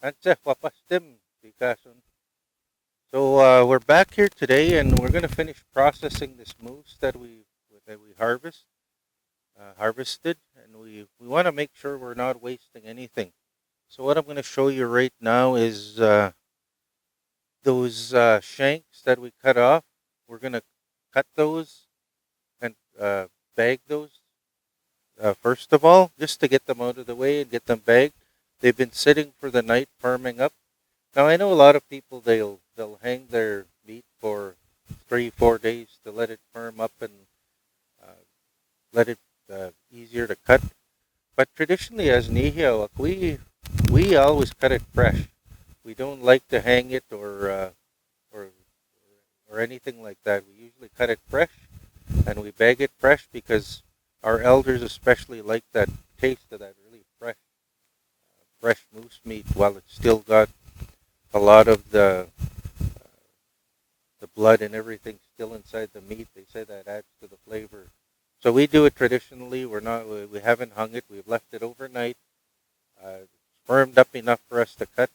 Anse, papastim, Picasso. So we're back here today, and we're gonna finish processing this moose that we harvested, and we want to make sure we're not wasting anything. So what I'm gonna show you right now is those shanks that we cut off. We're gonna cut those and bag those first of all, just to get them out of the way and get them bagged. They've been sitting for the night, firming up. Now I know a lot of people they'll hang their meat for 3 4 days to let it firm up and uh, let it easier to cut. But traditionally, as Nihilak, we always cut it fresh. We don't like to hang it or or anything like that. We usually cut it fresh and we bag it fresh because our elders especially like that taste of that really fresh moose meat while it's still got a lot of the blood and everything still inside the meat. They say that adds to the flavor. So we do it traditionally. We haven't hung it. We've left it overnight. It's firmed up enough for us to cut.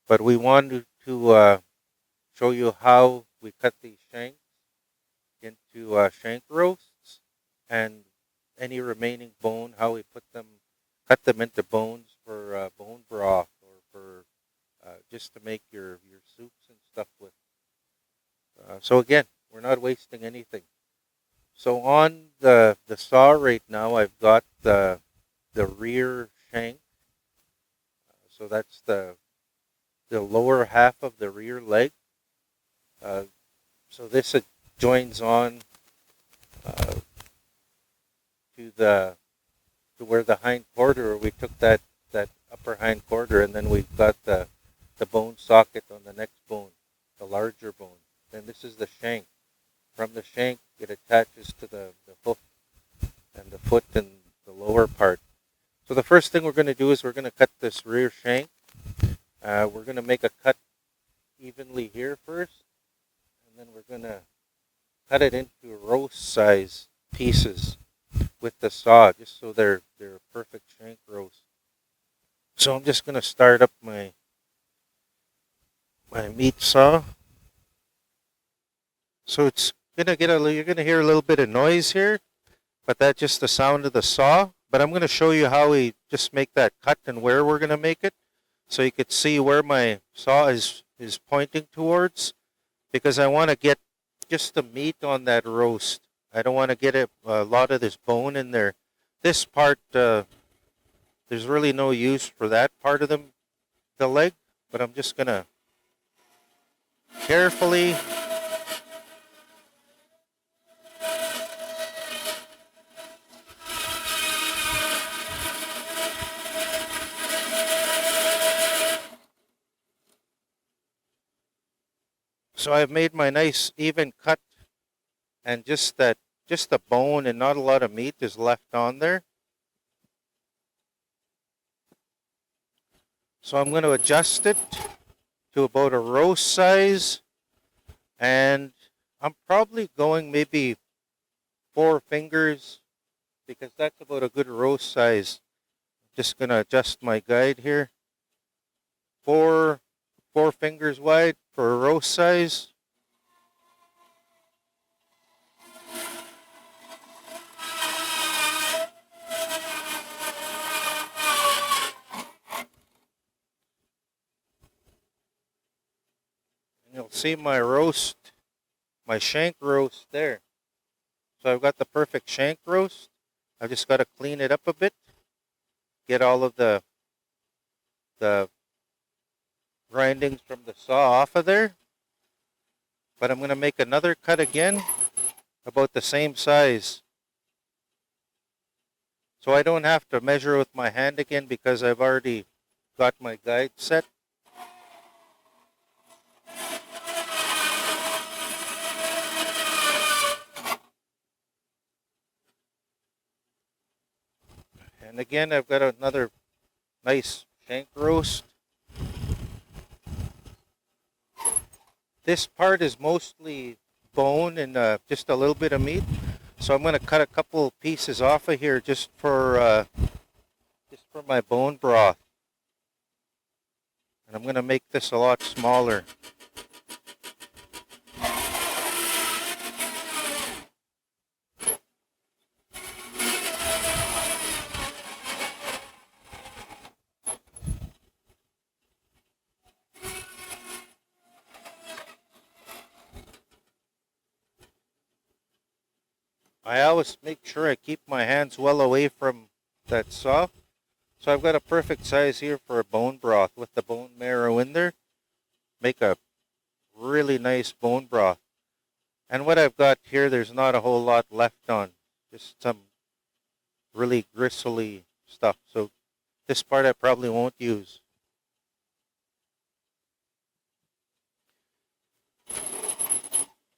But we wanted to show you how we cut these shanks into shank roasts and any remaining bone, how we cut them into bones for bone broth or for just to make your soups and stuff with. So again, we're not wasting anything. So on the saw right now, I've got the rear shank. So that's the lower half of the rear leg. Uh, so this joins on uh, to the to where the hind quarter. We took that upper hind quarter, and then we've got the bone socket on the next bone, the larger bone. Then this is the shank. From the shank, it attaches to the hoof and the foot and the lower part. So the first thing we're going to do is we're going to cut this rear shank. We're going to make a cut evenly here first, and then we're going to cut it into roast size pieces with the saw, just so they're a perfect shank roast. So I'm just going to start up my meat saw. So it's gonna you're gonna hear a little bit of noise here, but that's just the sound of the saw. But I'm gonna show you how we just make that cut and where we're gonna make it, so you could see where my saw is pointing towards, because I want to get just the meat on that roast. I don't want to get a lot of this bone in there. This part, there's really no use for that part of the leg, but I'm just gonna carefully. So I've made my nice even cut, and just the bone and not a lot of meat is left on there. So I'm going to adjust it to about a roast size, and I'm probably going maybe 4 fingers because that's about a good roast size. Just going to adjust my guide here. Four 4 fingers wide for a roast size. And you'll see my shank roast there. So I've got the perfect shank roast. I've just got to clean it up a bit, get all of the grindings from the saw off of there. But I'm going to make another cut again, about the same size. So I don't have to measure with my hand again because I've already got my guide set. And again, I've got another nice shank roast. This part is mostly bone and just a little bit of meat. So I'm going to cut a couple pieces off of here just for my bone broth. And I'm going to make this a lot smaller. I always make sure I keep my hands well away from that saw. So I've got a perfect size here for a bone broth with the bone marrow in there. Make a really nice bone broth. And what I've got here, there's not a whole lot left on. Just some really gristly stuff. So this part I probably won't use.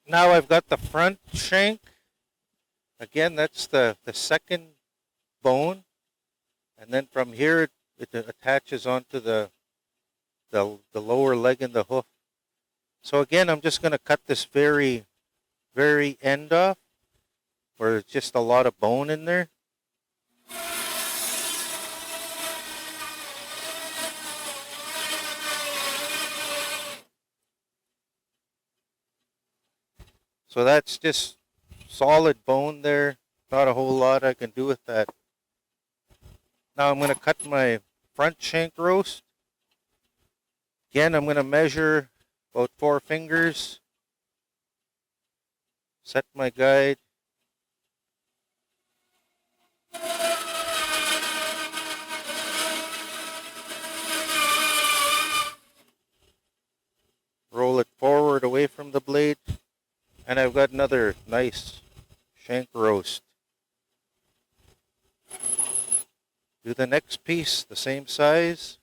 Now I've got the front shank. Again, that's the second bone. And then from here, it attaches onto the lower leg and the hoof. So again, I'm just going to cut this very, very end off, where there's just a lot of bone in there. So that's just solid bone there. Not a whole lot I can do with that. Now I'm going to cut my front shank roast. Again, I'm going to measure about 4 fingers. Set my guide. Roll it forward away from the blade. And I've got another nice shank roast. Do the next piece the same size.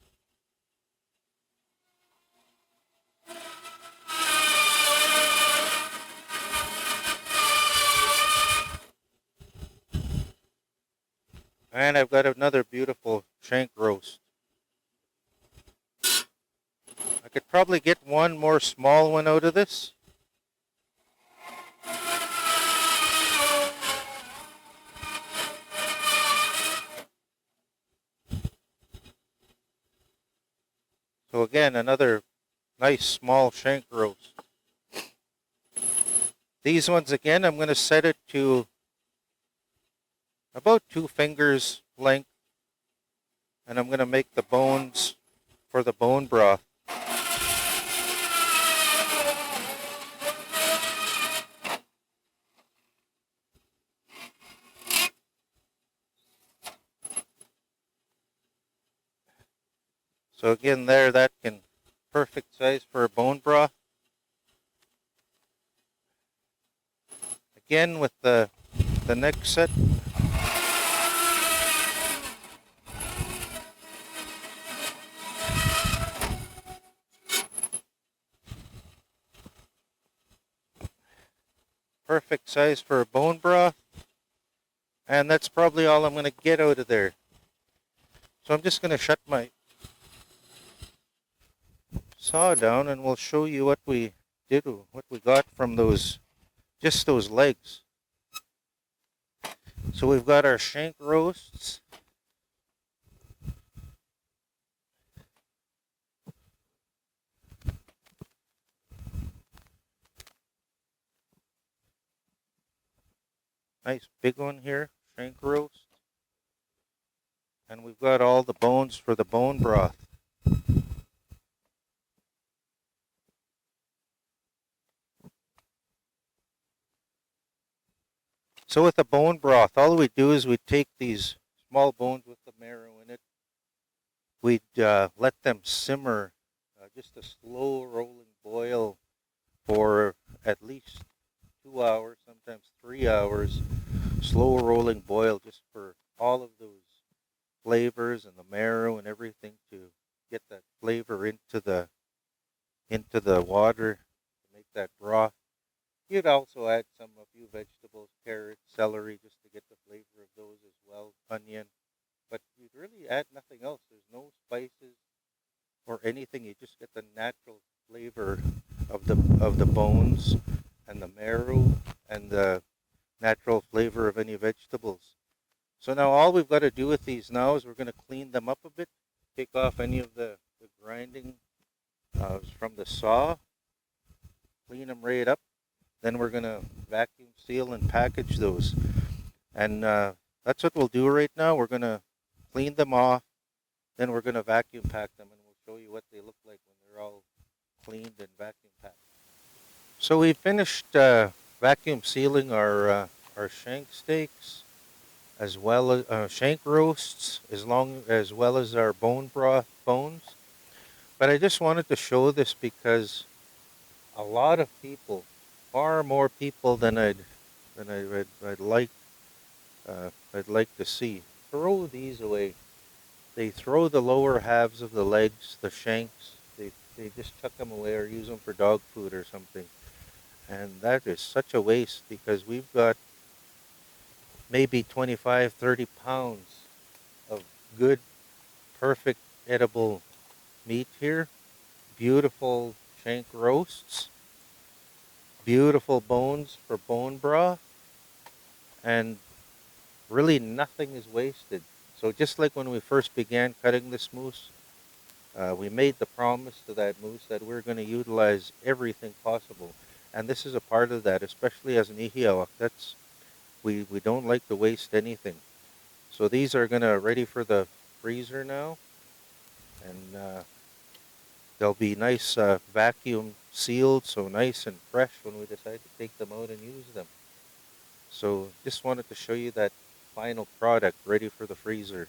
And I've got another beautiful shank roast. I could probably get one more small one out of this. So again, another nice small shank roast. These ones again, I'm going to set it to about 2 fingers length. And I'm going to make the bones for the bone broth. So again there, that can perfect size for a bone broth. Again with the next set. Perfect size for a bone broth. And that's probably all I'm going to get out of there. So I'm just going to shut my saw down and we'll show you what we did, what we got from those, just those legs. So we've got our shank roasts. Nice big one here, shank roast. And we've got all the bones for the bone broth. So with the bone broth, all we do is we take these small bones with the marrow in it. We'd let them simmer, just a slow rolling boil for at least 2 hours, sometimes 3 hours. Slow rolling boil just for all of those flavors and the marrow and everything to get that flavor into the water to make that broth. You'd also add a few vegetables, carrots, celery, just to get the flavor of those as well, onion. But you'd really add nothing else. There's no spices or anything. You just get the natural flavor of the bones and the marrow and the natural flavor of any vegetables. So now all we've got to do with these now is we're going to clean them up a bit, take off any of the grinding from the saw, clean them right up. Then we're gonna vacuum seal and package those. And that's what we'll do right now. We're gonna clean them off. Then we're gonna vacuum pack them, and we'll show you what they look like when they're all cleaned and vacuum packed. So we finished vacuum sealing our shank steaks, as well as shank roasts, as well as our bone broth bones. But I just wanted to show this because a lot of people, far more people than I'd like to see, throw these away. They throw the lower halves of the legs, the shanks. They just chuck them away or use them for dog food or something. And that is such a waste because we've got maybe 25, 30 pounds of good, perfect, edible meat here. Beautiful shank roasts, beautiful bones for bone broth, and really nothing is wasted. So just like when we first began cutting this moose, we made the promise to that moose that we're going to utilize everything possible. And this is a part of that, especially as an ihiawak. We don't like to waste anything. So these are going to ready for the freezer now, and they'll be nice vacuum sealed, so nice and fresh when we decide to take them out and use them. So just wanted to show you that final product ready for the freezer.